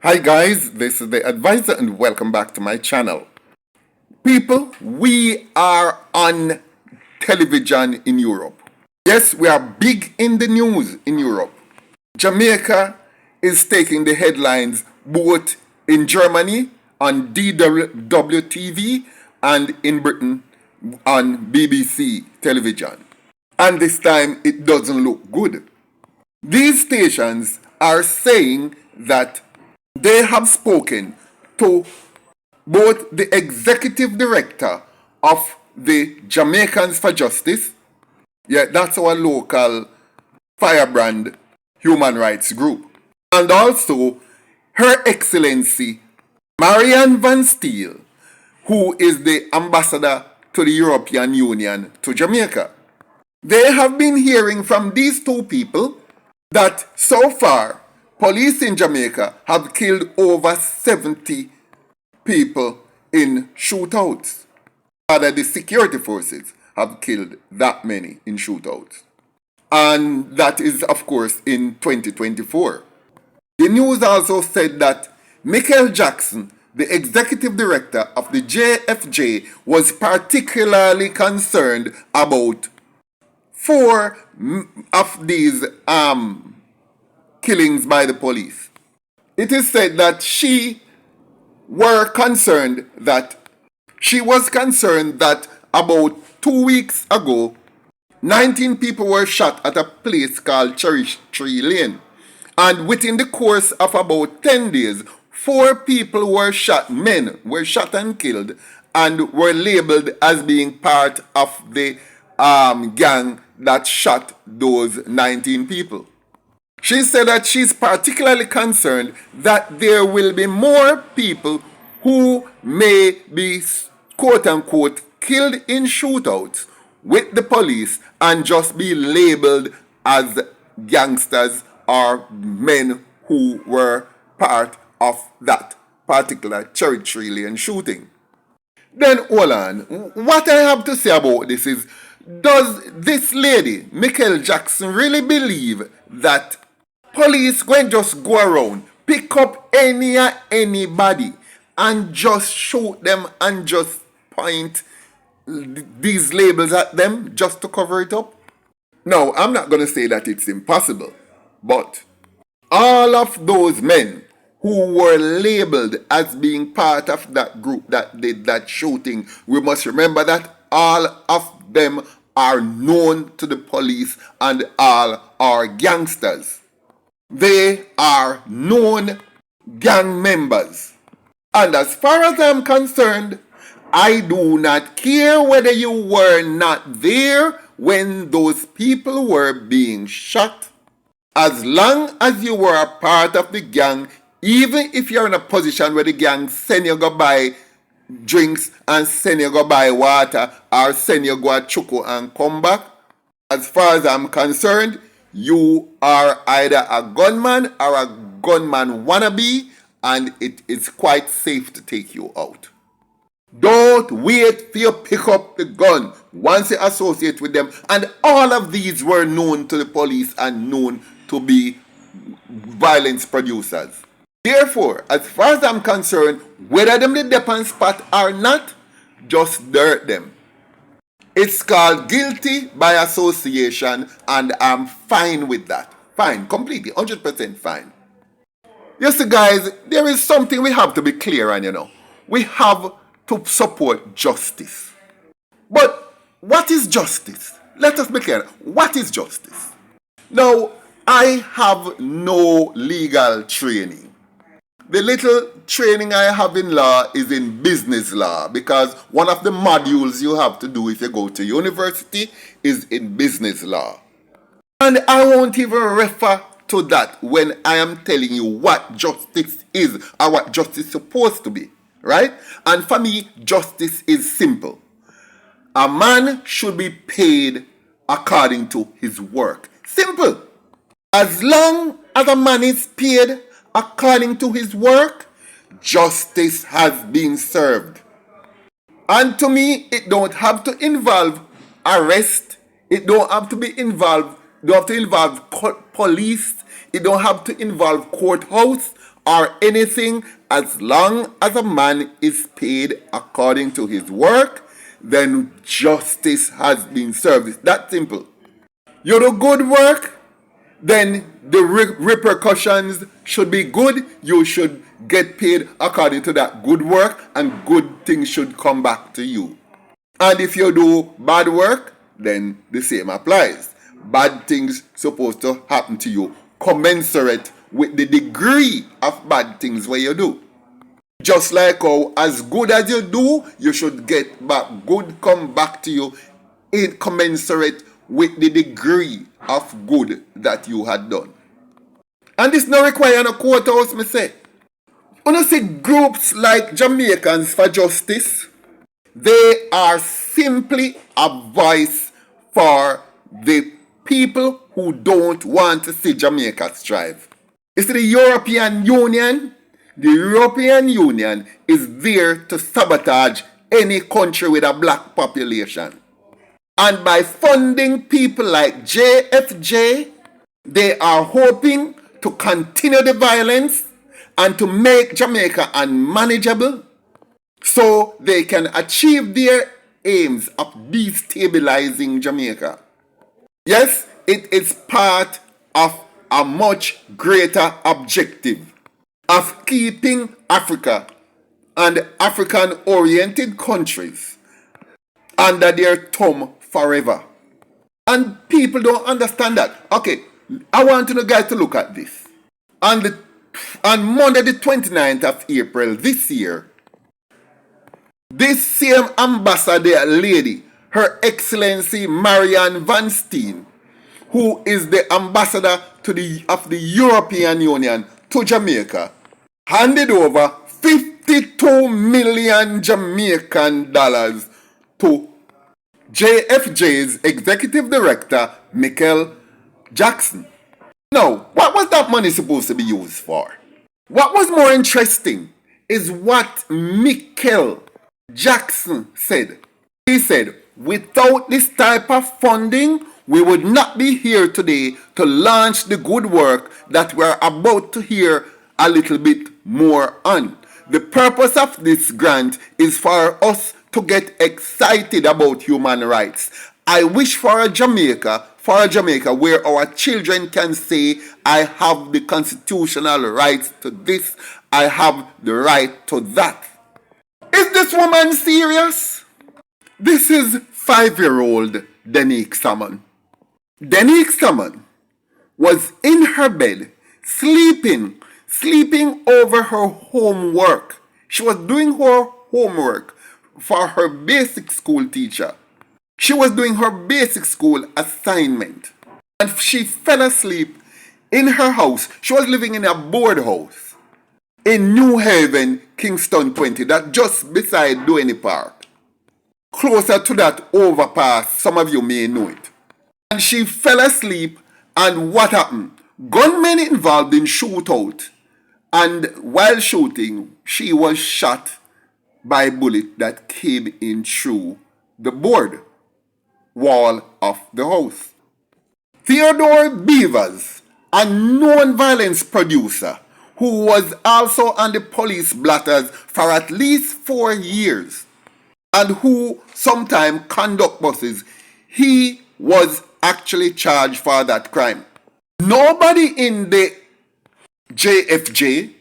Hi guys, this is the advisor and welcome back to my channel. People, we are on television in Europe. Yes, we are big in the news in Europe. Jamaica is taking the headlines both in Germany on DW TV and in Britain on BBC television. And this time it doesn't look good. These stations are saying that they have spoken to both the executive director of the Jamaicans For Justice, that's our local firebrand human rights group, and also Her Excellency Marianne Van Steel, who is the ambassador to the European Union to Jamaica. They have been hearing from these two people that so far police in Jamaica have killed over 70 people in shootouts. Rather, the security forces have killed that many in shootouts. And that is, of course, in 2024. The news also said that Michael Jackson, the executive director of the JFJ, was particularly concerned about 4 of these killings by the police. It is said that she was concerned that about 2 weeks ago, 19 people were shot at a place called Cherry Tree Lane. And within the course of about 10 days, 4 people were shot, men were shot and killed, and were labeled as being part of the gang that shot those 19 people. She said that she's particularly concerned that there will be more people who may be, quote unquote, killed in shootouts with the police and just be labeled as gangsters or men who were part of that particular Cherry Tree Lane shooting. Then hold on, what I have to say about this is, does this lady, Michael Jackson, really believe that police going just go around, pick up anybody and just shoot them and just point these labels at them just to cover it up? Now, I'm not going to say that it's impossible, but all of those men who were labeled as being part of that group that did that shooting, we must remember that all of them are known to the police and all are gangsters. They are known gang members. And as far as I'm concerned, I do not care whether you were not there when those people were being shot. As long as you were a part of the gang, even if you're in a position where the gang send you go buy drinks and send you go buy water or send you go a chuku and come back, as far as I'm concerned, you are either a gunman or a gunman wannabe, and it is quite safe to take you out. Don't wait for you pick up the gun once you associate with them. And all of these were known to the police and known to be violence producers. Therefore, as far as I'm concerned, whether them the depend spot or not, just dirt them. It's called guilty by association, and I'm fine with that. Fine, completely, 100% fine. You see, guys, there is something we have to be clear on, We have to support justice. But what is justice? Let us be clear. What is justice? Now, I have no legal training. The little training I have in law is in business law, because one of the modules you have to do if you go to university is in business law. And I won't even refer to that when I am telling you what justice is or what justice is supposed to be, right? And for me, justice is simple. A man should be paid according to his work. Simple. As long as a man is paid according to his work, justice has been served. And to me, it don't have to involve arrest. It don't have to involve police. It don't have to involve courthouse or anything, as long as a man is paid according to his work, then justice has been served. It's that simple. You do good work, then the repercussions should be good. You should get paid according to that good work, and good things should come back to you. And if you do bad work, then the same applies. Bad things supposed to happen to you commensurate with the degree of bad things where you do. Just like how as good as you do, you should get back good come back to you in commensurate with the degree of good that you had done. And this no require no courthouse, me say. When you see groups like Jamaicans for Justice, they are simply a voice for the people who don't want to see Jamaica strive. You see, the European Union is there to sabotage any country with a black population. And by funding people like JFJ, they are hoping to continue the violence and to make Jamaica unmanageable so they can achieve their aims of destabilizing Jamaica. Yes, it is part of a much greater objective of keeping Africa and African-oriented countries under their thumb forever. And people don't understand that. Okay, I want you guys to look at this. On Monday the 29th of April this year, this same ambassador lady, Her Excellency Marianne Van Steen, who is the ambassador of the European Union to Jamaica, handed over 52 million Jamaican dollars to JFJ's executive director, Michael Jackson. Now, what was that money supposed to be used for? What was more interesting is what Michael Jackson said. He said, without this type of funding, we would not be here today to launch the good work that we're about to hear a little bit more on. The purpose of this grant is for us to get excited about human rights. I wish for a Jamaica where our children can say, I have the constitutional rights to this, I have the right to that. Is this woman serious? This is 5-year-old Denique Salmon. Denique Salmon was in her bed, sleeping over her homework. She was doing her homework for her basic school teacher. She was doing her basic school assignment. And she fell asleep in her house. She was living in a board house in New Haven, Kingston 20, that just beside Duane Park. Closer to that overpass, some of you may know it. And she fell asleep, and what happened? Gunmen involved in shootout. And while shooting, she was shot by a bullet that came in through the board wall of the house. Theodore Beavers, a known violence producer who was also on the police blotters for at least 4 years and who sometimes conduct buses, he was actually charged for that crime. Nobody in the JFJ,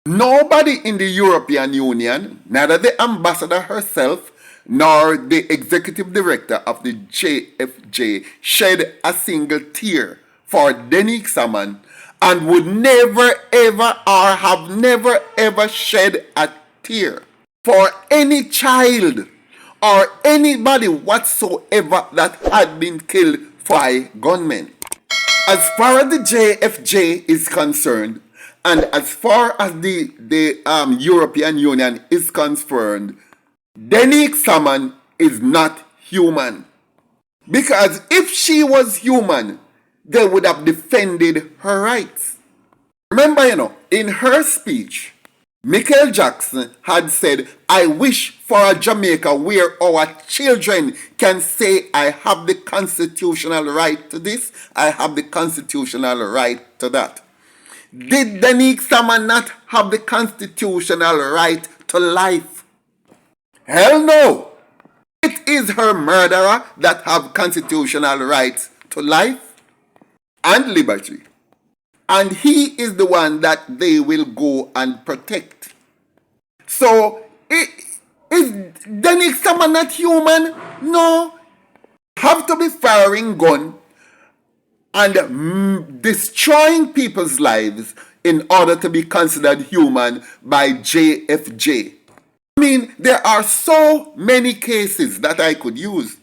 nobody in the European Union, neither the ambassador herself nor the executive director of the JFJ shed a single tear for Denique Salmon and would never ever or have never ever shed a tear for any child or anybody whatsoever that had been killed by gunmen. As far as the JFJ is concerned, and as far as the European Union is concerned, Denique Salmon is not human. Because if she was human, they would have defended her rights. Remember, in her speech, Michael Jackson had said, I wish for a Jamaica where our children can say, I have the constitutional right to this, I have the constitutional right to that. Did Danique Salmon not have the constitutional right to life? Hell no. It is her murderer that have constitutional rights to life and liberty. And he is the one that they will go and protect. So, is Danique Salmon not human? No. Have to be firing gun and destroying people's lives in order to be considered human by JFJ. I mean, there are so many cases that I could use.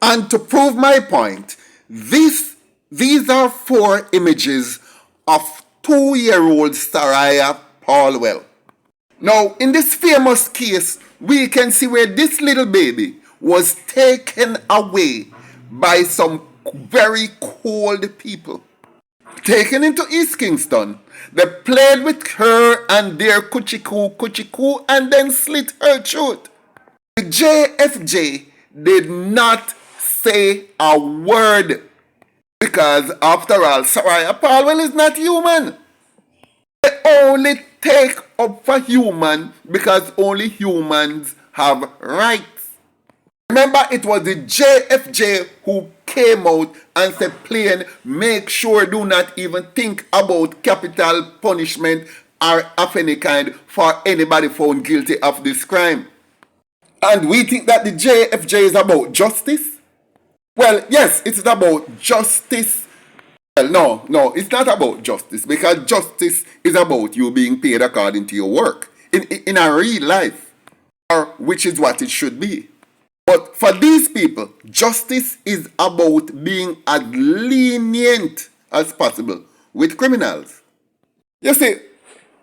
And to prove my point, these are 4 images of 2-year-old Saraya Paulwell. Now, in this famous case, we can see where this little baby was taken away by some very cold people. Taken into East Kingston, they played with her and their kuchiku, and then slit her throat. The JFJ did not say a word because, after all, Saraya Paulwell is not human. They only take up for human because only humans have rights. Remember, it was the JFJ who came out and said plain, make sure do not even think about capital punishment or of any kind for anybody found guilty of this crime. And we think that the JFJ is about justice? Well, yes, it's about justice. Well, no, it's not about justice, because justice is about you being paid according to your work in a real life, or which is what it should be. But for these people, justice is about being as lenient as possible with criminals. You see,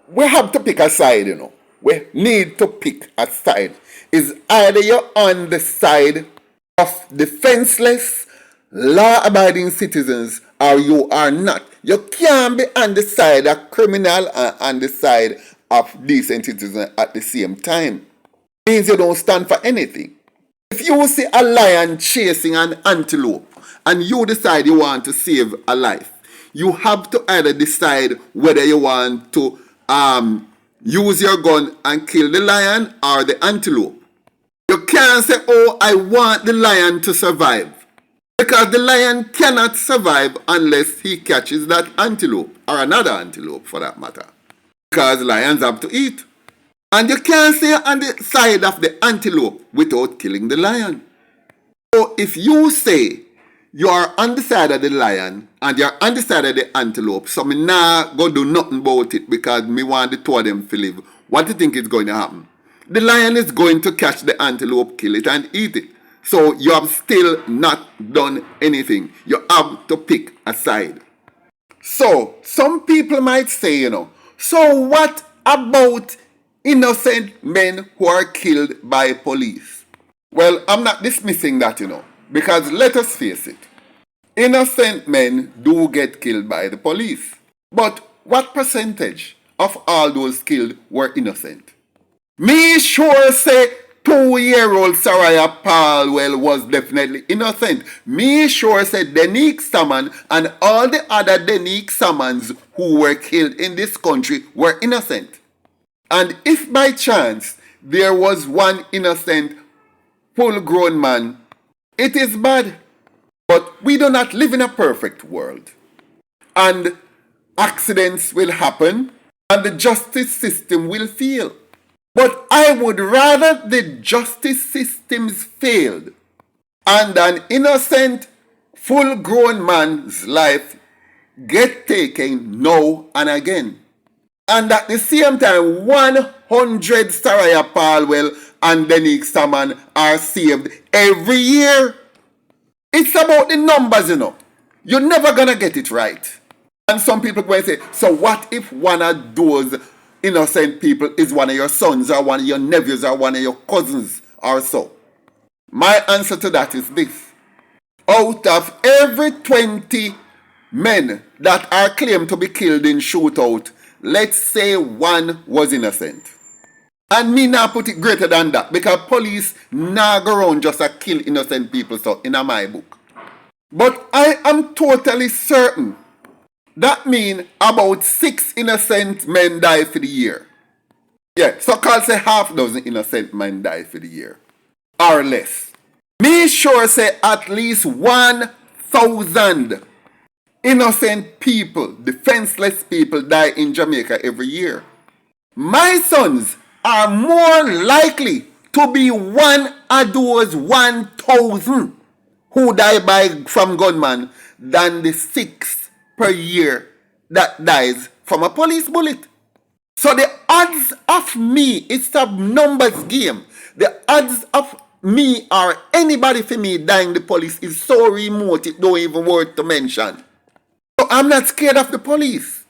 we have to pick a side, you know. We need to pick a side. Is either you're on the side of defenseless, law-abiding citizens, or you are not. You can't be on the side of criminal and on the side of decent citizens at the same time. It means you don't stand for anything. If you see a lion chasing an antelope and you decide you want to save a life, you have to either decide whether you want to use your gun and kill the lion or the antelope. You can't say, oh, I want the lion to survive. Because the lion cannot survive unless he catches that antelope, or another antelope for that matter. Because lions have to eat. And you can't stay on the side of the antelope without killing the lion. So if you say you are on the side of the lion and you're on the side of the antelope, so me nah go do nothing about it because me want the two of them to live, what do you think is going to happen? The lion is going to catch the antelope, kill it and eat it. So you have still not done anything. You have to pick a side. So some people might say, you know, so what about innocent men who are killed by police? Well, I'm not dismissing that, you know, because let us face it. Innocent men do get killed by the police. But what percentage of all those killed were innocent? Me sure say 2-year-old Saraya Paulwell was definitely innocent. Me sure say Danique Salmon and all the other Danique Salmons who were killed in this country were innocent. And if by chance there was one innocent full-grown man, it is bad. But we do not live in a perfect world. And accidents will happen and the justice system will fail. But I would rather the justice systems failed and an innocent full-grown man's life get taken now and again. And at the same time, 100 Saraya Paulwell and Danique Salmon are saved every year. It's about the numbers, you know. You're never going to get it right. And some people go and say, so what if one of those innocent people is one of your sons or one of your nephews or one of your cousins or so? My answer to that is this. Out of every 20 men that are claimed to be killed in shootout, let's say one was innocent. And me now put it greater than that because police now go around just to kill innocent people, so in my book. But I am totally certain that means about 6 innocent men die for the year. Yeah, so call say half dozen innocent men die for the year. Or less. Me sure say at least 1,000 innocent people, defenseless people die in Jamaica every year. My sons are more likely to be one of those 1,000 who die from gunman than the 6 per year that dies from a police bullet. So the odds of me, it's a numbers game. The odds of me or anybody for me dying the police is so remote it don't even worth to mention. So I'm not scared of the police.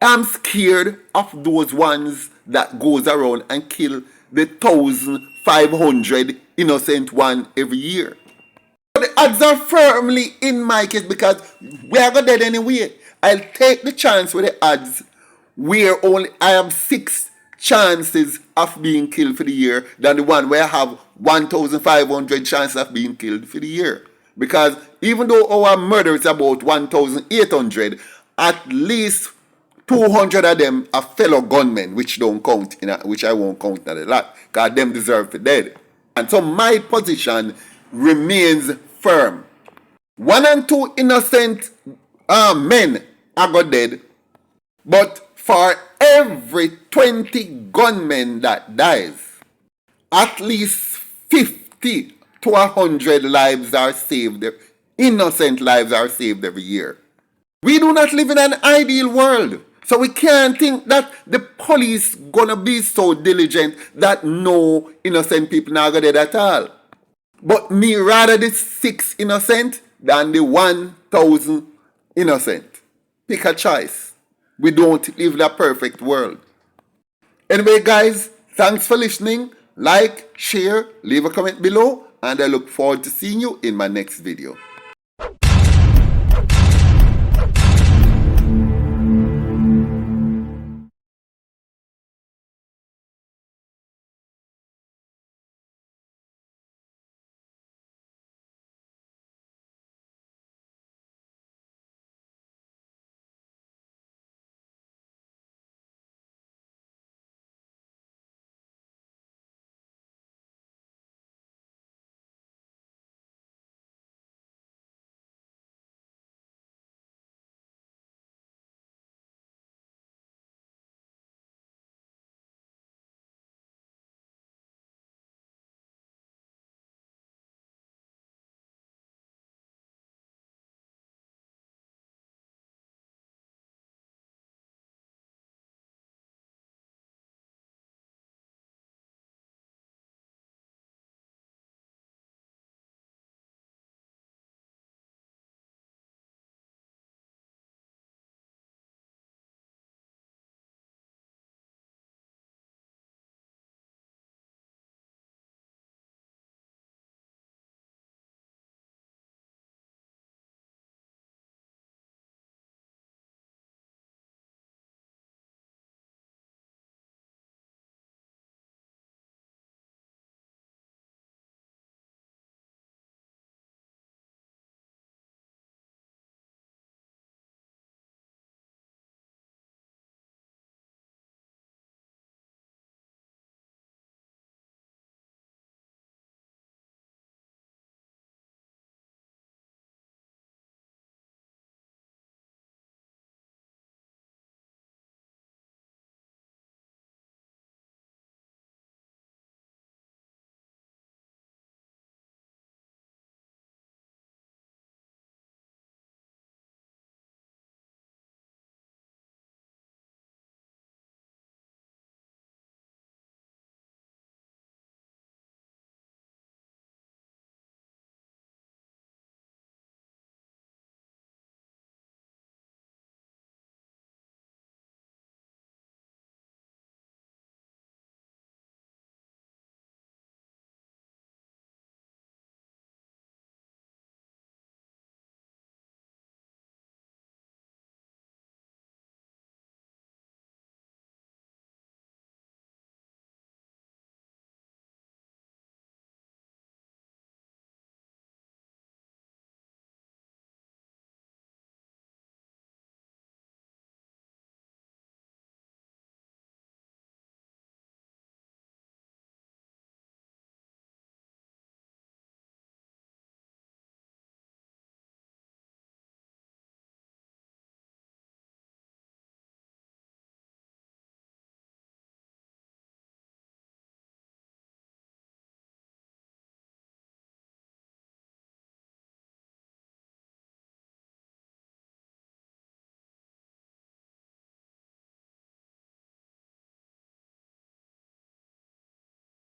I'm scared of those ones that goes around and kill the 1,500 innocent one every year. So the odds are firmly in my case because we are going dead anyway. I'll take the chance with the odds where only I have 6 chances of being killed for the year than the one where I have 1,500 chances of being killed for the year. Because even though our murder is about 1,800, at least 200 of them are fellow gunmen, which don't count, which I won't count in a lot, because them deserve to dead. And so my position remains firm. 1 and 2 innocent men are got dead, but for every 20 gunmen that dies, at least 50 to 100 lives are saved, innocent lives are saved every year. We do not live in an ideal world. So we can't think that the police gonna be so diligent that no innocent people not gonna dead at all. But me rather the 6 innocent than the 1,000 innocent. Pick a choice. We don't live in a perfect world. Anyway guys, thanks for listening. Like, share, leave a comment below, and I look forward to seeing you in my next video.